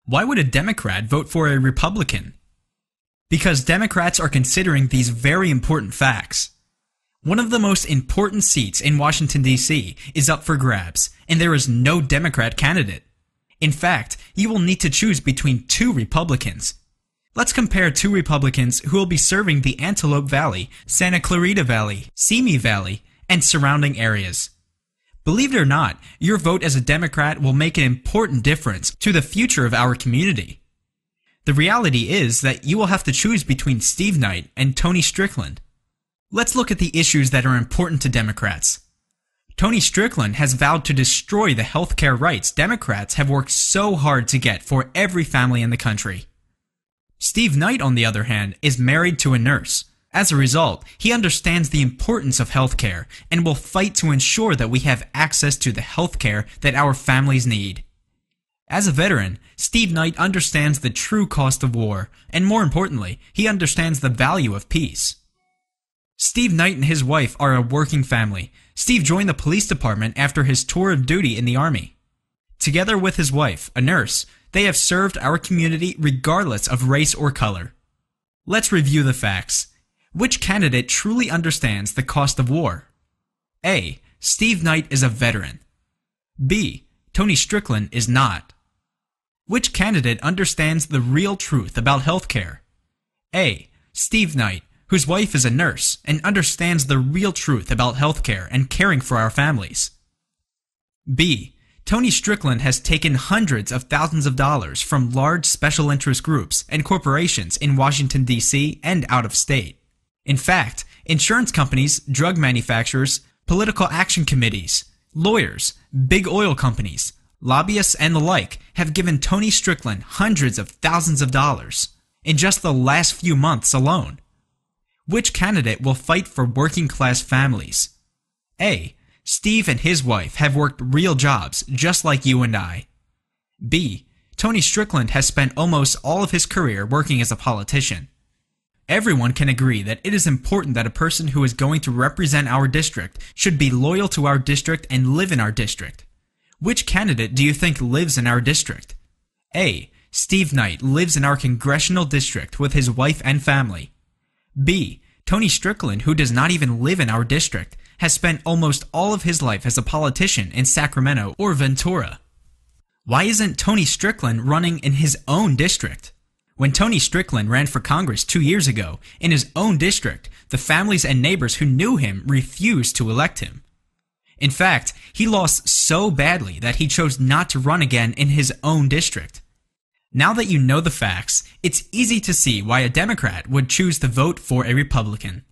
Why would a Democrat vote for a Republican? Because Democrats are considering these very important facts. One of the most important seats in Washington, D.C. is up for grabs, and there is no Democrat candidate. In fact, you will need to choose between two Republicans. Let's compare two Republicans who will be serving the Antelope Valley, Santa Clarita Valley, Simi Valley, and surrounding areas. Believe it or not, your vote as a Democrat will make an important difference to the future of our community. The reality is that you will have to choose between Steve Knight and Tony Strickland. Let's look at the issues that are important to Democrats. Tony Strickland has vowed to destroy the healthcare rights Democrats have worked so hard to get for every family in the country. Steve Knight, on the other hand, is married to a nurse. As a result, he understands the importance of healthcare and will fight to ensure that we have access to the healthcare that our families need. As a veteran, Steve Knight understands the true cost of war, and more importantly, he understands the value of peace. Steve Knight and his wife are a working family. Steve joined the police department after his tour of duty in the Army. Together with his wife, a nurse, they have served our community regardless of race or color. Let's review the facts. Which candidate truly understands the cost of war? A. Steve Knight is a veteran. B. Tony Strickland is not. Which candidate understands the real truth about healthcare? A. Steve Knight, whose wife is a nurse and understands the real truth about healthcare and caring for our families. B. Tony Strickland has taken hundreds of thousands of dollars from large special interest groups and corporations in Washington, D.C. and out of state. In fact, insurance companies, drug manufacturers, political action committees, lawyers, big oil companies, lobbyists, and the like have given Tony Strickland hundreds of thousands of dollars in just the last few months alone. Which candidate will fight for working-class families? A. Steve and his wife have worked real jobs just like you and I. B. Tony Strickland has spent almost all of his career working as a politician. Everyone can agree that it is important that a person who is going to represent our district should be loyal to our district and live in our district. Which candidate do you think lives in our district? A. Steve Knight lives in our congressional district with his wife and family. B. Tony Strickland, who does not even live in our district, has spent almost all of his life as a politician in Sacramento or Ventura. Why isn't Tony Strickland running in his own district? When Tony Strickland ran for Congress 2 years ago, in his own district, the families and neighbors who knew him refused to elect him. In fact, he lost so badly that he chose not to run again in his own district. Now that you know the facts, it's easy to see why a Democrat would choose to vote for a Republican.